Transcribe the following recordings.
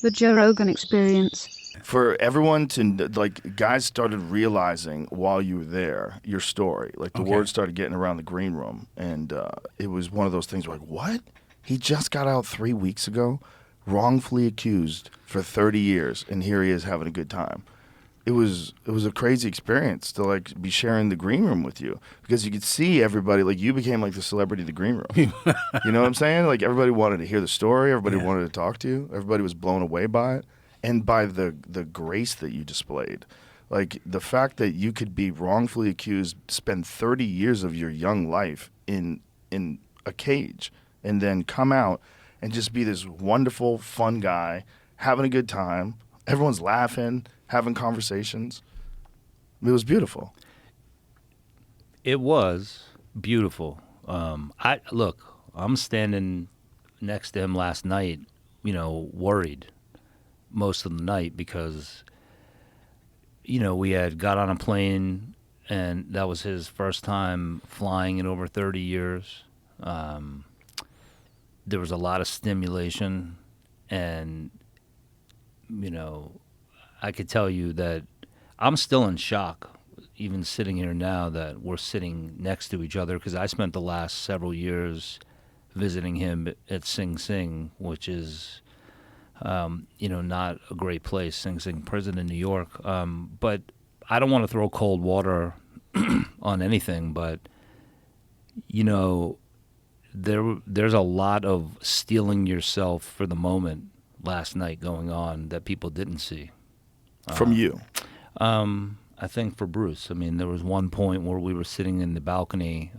The Joe Rogan Experience. For everyone to, like, guys started realizing while you were there your story. Like, the word started getting around the green room, and it was one of those things where, like, what? He just got out 3 weeks ago, wrongfully accused for 30 years, and here he is having a good time. It was a crazy experience to, like, be sharing the green room with you, because you could see everybody, like, you became like the celebrity of the green room. You know what I'm saying? Like, everybody wanted to hear the story, everybody wanted to talk to you, everybody was blown away by it, and by the grace that you displayed. Like, the fact that you could be wrongfully accused, spend 30 years of your young life in a cage, and then come out and just be this wonderful, fun guy, having a good time. Everyone's laughing, having conversations. It was beautiful. It was beautiful. I'm standing next to him last night, worried most of the night because, we had got on a plane and that was his first time flying in over 30 years. There was a lot of stimulation, and, I could tell you that I'm still in shock, even sitting here now, that we're sitting next to each other, because I spent the last several years visiting him at Sing Sing, which is, not a great place, Sing Sing prison in New York. But I don't want to throw cold water on anything, but, there's a lot of steeling yourself for the moment last night going on that people didn't see. From you? I think for Bruce. I mean, there was one point where we were sitting in the balcony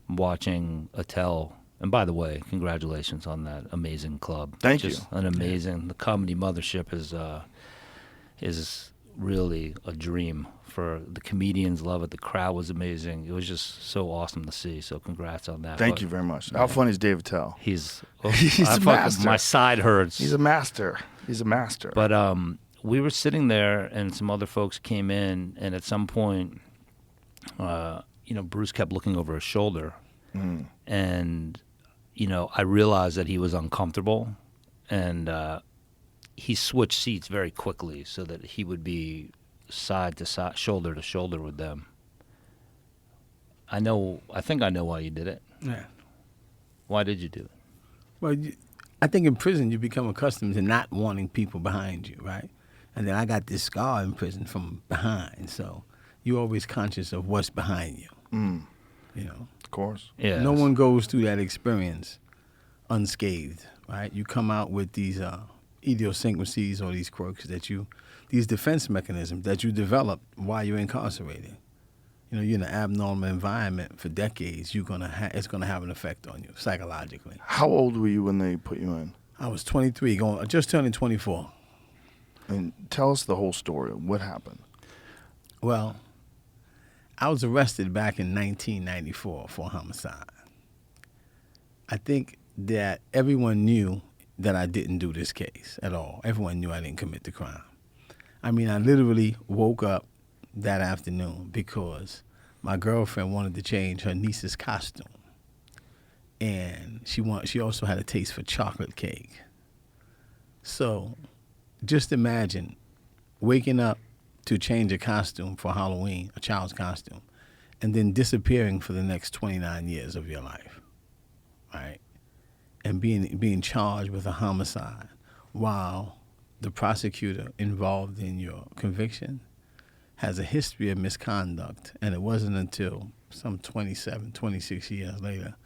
watching Attell. And by the way, congratulations on that amazing club. Thank you. An amazing. The Comedy Mothership is really a dream for the comedians. Love it. The crowd was amazing. It was just so awesome to see. So congrats on that. Thank you very much. How funny is Dave Attell? He's a master. My side hurts. He's a master. But we were sitting there, and some other folks came in, and at some point, Bruce kept looking over his shoulder, and I realized that he was uncomfortable, and he switched seats very quickly so that he would be side to side, shoulder to shoulder with them. I think I know why you did it. Yeah. Why did you do it? Well, I think in prison you become accustomed to not wanting people behind you, right? And then I got this scar in prison from behind, so you're always conscious of what's behind you. Of course. Yeah. No one goes through that experience unscathed, right? You come out with these idiosyncrasies or these quirks these defense mechanisms that you develop while you're incarcerated. You're in an abnormal environment for decades. It's gonna have an effect on you psychologically. How old were you when they put you in? I was 23, just turning 24. And tell us the whole story. What happened? Well, I was arrested back in 1994 for homicide. I think that everyone knew that I didn't do this case at all. Everyone knew I didn't commit the crime. I mean, I literally woke up that afternoon because my girlfriend wanted to change her niece's costume. And she also had a taste for chocolate cake. So just imagine waking up to change a costume for Halloween, a child's costume, and then disappearing for the next 29 years of your life, right? And being charged with a homicide while the prosecutor involved in your conviction has a history of misconduct. And it wasn't until some 27, 26 years later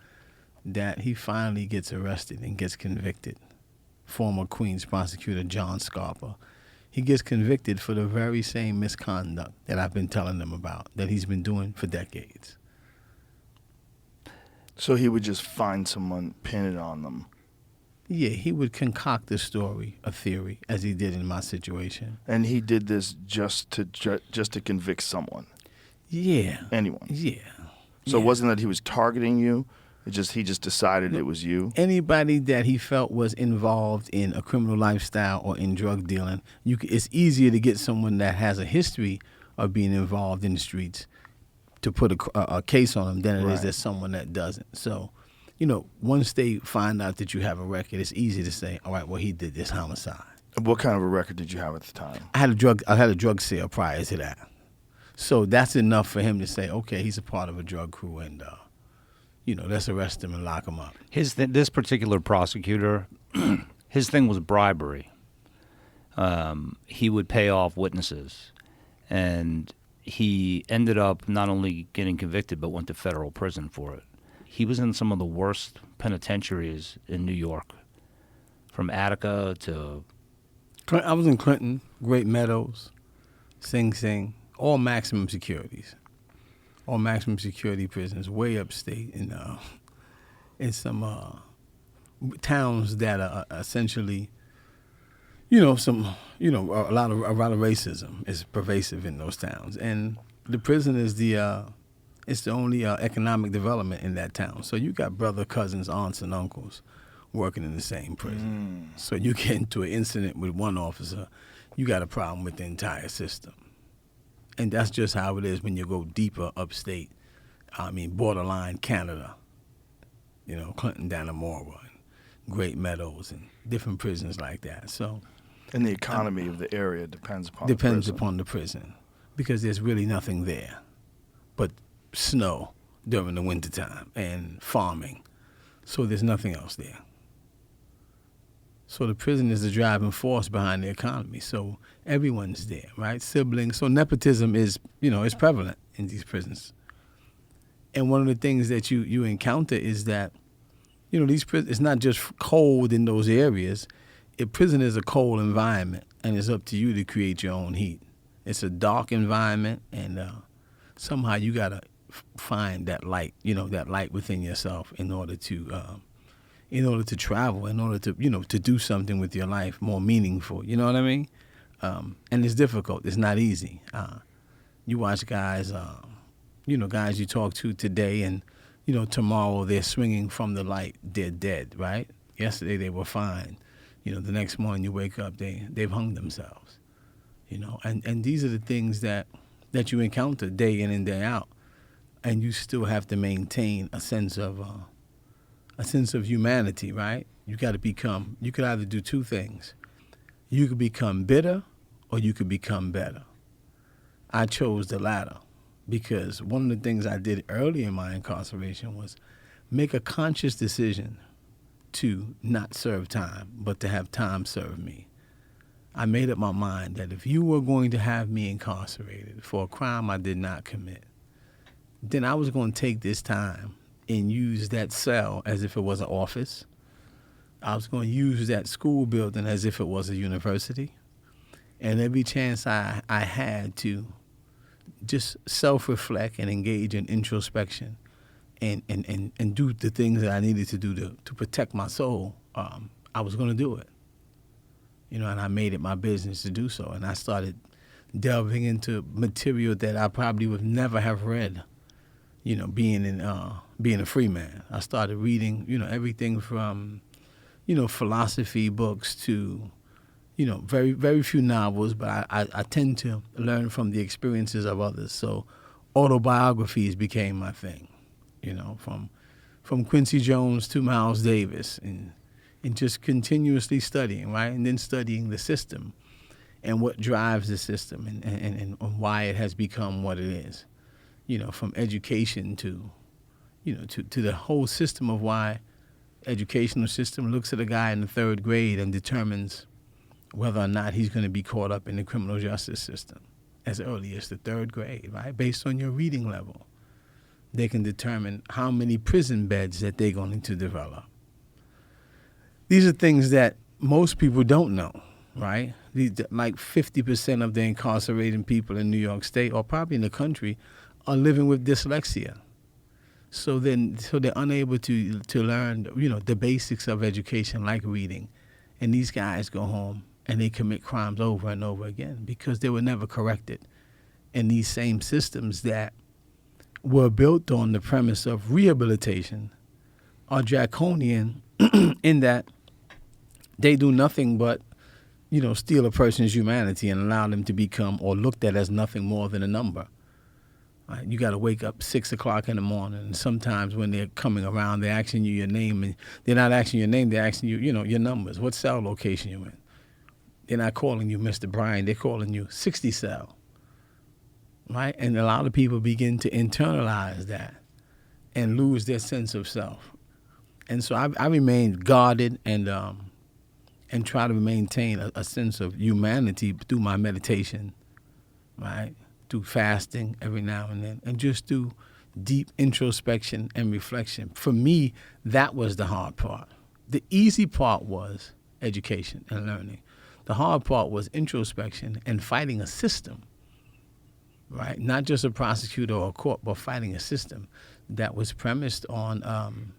that he finally gets arrested and gets convicted. Former Queens prosecutor John Scarpa. He gets convicted for the very same misconduct that I've been telling them about, that he's been doing for decades. So he would just find someone, pin it on them. Yeah, he would concoct a story, a theory, as he did in my situation. And he did this just to convict someone? Yeah. Anyone? Yeah. So it wasn't that he was targeting you? He just decided it was you? Anybody that he felt was involved in a criminal lifestyle or in drug dealing, it's easier to get someone that has a history of being involved in the streets to put a case on them than it is that someone that doesn't. So once they find out that you have a record, it's easy to say, all right, well, he did this homicide. What kind of a record did you have at the time? I had a drug sale prior to that. So that's enough for him to say, okay, he's a part of a drug crew, and let's arrest him and lock him up. This particular prosecutor, his thing was bribery. He would pay off witnesses, and he ended up not only getting convicted but went to federal prison for it. He was in some of the worst penitentiaries in New York, from Attica to... I was in Clinton, Great Meadows, Sing Sing, all maximum securities. All maximum security prisons, way upstate in some towns that are essentially, a lot of racism is pervasive in those towns, and the prison is it's the only economic development in that town. So you got brother, cousins, aunts, and uncles working in the same prison. So you get into an incident with one officer, you got a problem with the entire system. And that's just how it is when you go deeper upstate. Borderline Canada, Clinton, Dannemora, and Great Meadows, and different prisons like that. So, and the economy of the area depends upon the prison, because there's really nothing there but snow during the wintertime and farming. So there's nothing else there. So the prison is the driving force behind the economy. So everyone's there, right? Siblings. So nepotism is prevalent in these prisons. And one of the things that you encounter is that, these prisons, it's not just cold in those areas. Prison is a cold environment, and it's up to you to create your own heat. It's a dark environment, and somehow you got to find that light, that light within yourself in order to travel, in order to, to do something with your life more meaningful. You know what I mean? And it's difficult. It's not easy. You watch guys, guys you talk to today, and, tomorrow they're swinging from the light. They're dead, right? Yesterday they were fine. The next morning you wake up, they've hung themselves. And these are the things that you encounter day in and day out. And you still have to maintain a sense of humanity, right? You could either do two things. You could become bitter, or you could become better. I chose the latter, because one of the things I did early in my incarceration was make a conscious decision to not serve time, but to have time serve me. I made up my mind that if you were going to have me incarcerated for a crime I did not commit, then I was going to take this time and use that cell as if it was an office. I was going to use that school building as if it was a university. And every chance I had to just self-reflect and engage in introspection and do the things that I needed to do to protect my soul, I was going to do it. And I made it my business to do so. And I started delving into material that I probably would never have read, being a free man. I started reading, everything from, philosophy books to, very, very few novels, but I tend to learn from the experiences of others. So autobiographies became my thing, from Quincy Jones to Miles Davis, and just continuously studying, right? And then studying the system and what drives the system and why it has become what it is, from education to the whole system of why educational system looks at a guy in the third grade and determines whether or not he's going to be caught up in the criminal justice system as early as the third grade, right? Based on your reading level, they can determine how many prison beds that they're going to develop. These are things that most people don't know, right? Like 50% of the incarcerated people in New York State, or probably in the country, are living with dyslexia. So they're unable to learn, the basics of education, like reading. And these guys go home and they commit crimes over and over again because they were never corrected. And these same systems that were built on the premise of rehabilitation are draconian in that they do nothing but, steal a person's humanity and allow them to become or looked at as nothing more than a number. Right? You got to wake up 6 o'clock in the morning. And sometimes when they're coming around, they're asking you your name. And they're not asking your name. They're asking you, your numbers. What cell location you in? They're not calling you Mr. Bryan. They're calling you 60 cell. Right? And a lot of people begin to internalize that and lose their sense of self. And so I remain guarded and try to maintain a sense of humanity through my meditation, right? Through fasting every now and then, and just through deep introspection and reflection. For me, that was the hard part. The easy part was education and learning. The hard part was introspection and fighting a system, right? Not just a prosecutor or a court, but fighting a system that was premised on,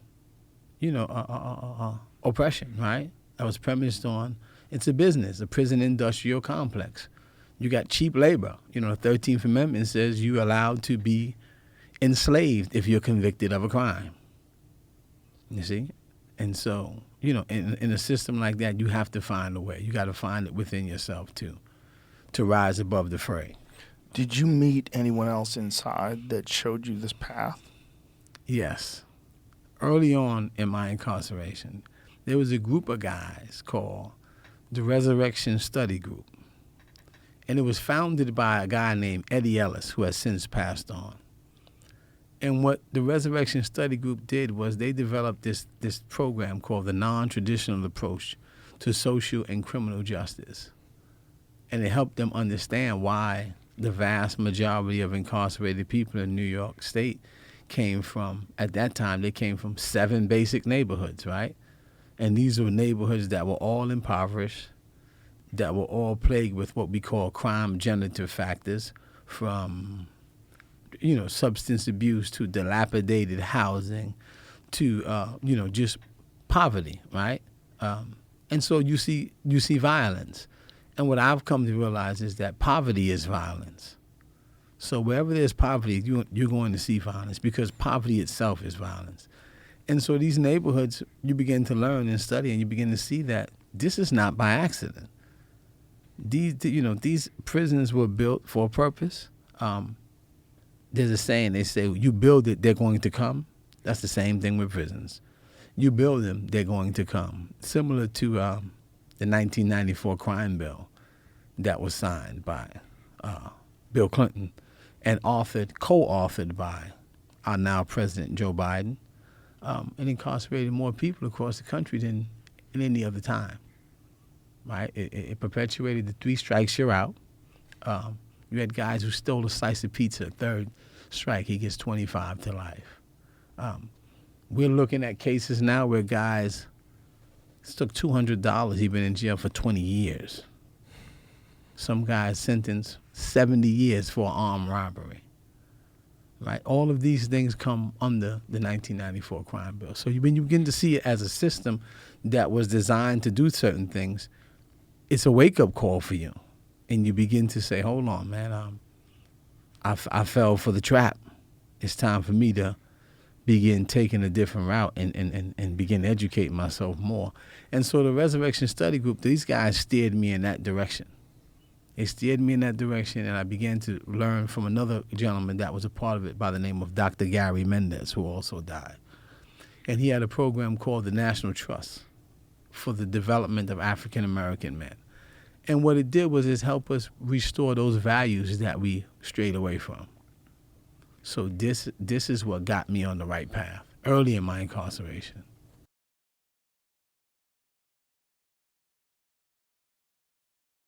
oppression, right? That was premised on, it's a business, a prison industrial complex. You got cheap labor. The 13th Amendment says you're allowed to be enslaved if you're convicted of a crime. You see? And so, in a system like that, you have to find a way. You got to find it within yourself, too, to rise above the fray. Did you meet anyone else inside that showed you this path? Yes. Early on in my incarceration, there was a group of guys called the Resurrection Study Group. And it was founded by a guy named Eddie Ellis, who has since passed on. And what the Resurrection Study Group did was they developed this program called the Non-Traditional Approach to Social and Criminal Justice. And it helped them understand why the vast majority of incarcerated people in New York State came from, at that time, they came from 7 basic neighborhoods, right? And these were neighborhoods that were all impoverished, that were all plagued with what we call crime generative factors, from, substance abuse to dilapidated housing to, just poverty, right? And so you see violence. And what I've come to realize is that poverty is violence. So wherever there's poverty, you're going to see violence, because poverty itself is violence. And so these neighborhoods, you begin to learn and study, and you begin to see that this is not by accident. These prisons were built for a purpose. There's a saying, they say, you build it, they're going to come. That's the same thing with prisons. You build them, they're going to come. Similar to the 1994 crime bill that was signed by Bill Clinton and co-authored by our now President Joe Biden, and incarcerated more people across the country than in any other time. Right? It perpetuated the 3 strikes, you're out. You had guys who stole a slice of pizza, 3rd strike, he gets 25 to life. We're looking at cases now where guys took $200, he's been in jail for 20 years. Some guys sentenced 70 years for armed robbery. Right? All of these things come under the 1994 crime bill. So when you begin to see it as a system that was designed to do certain things, it's a wake-up call for you. And you begin to say, hold on, man, I fell for the trap. It's time for me to begin taking a different route and begin educating myself more. And so the Resurrection Study Group, these guys steered me in that direction. They steered me in that direction, and I began to learn from another gentleman that was a part of it by the name of Dr. Gary Mendez, who also died. And he had a program called the National Trust for the Development of African American Men. And what it did was help us restore those values that we strayed away from. So this is what got me on the right path early in my incarceration.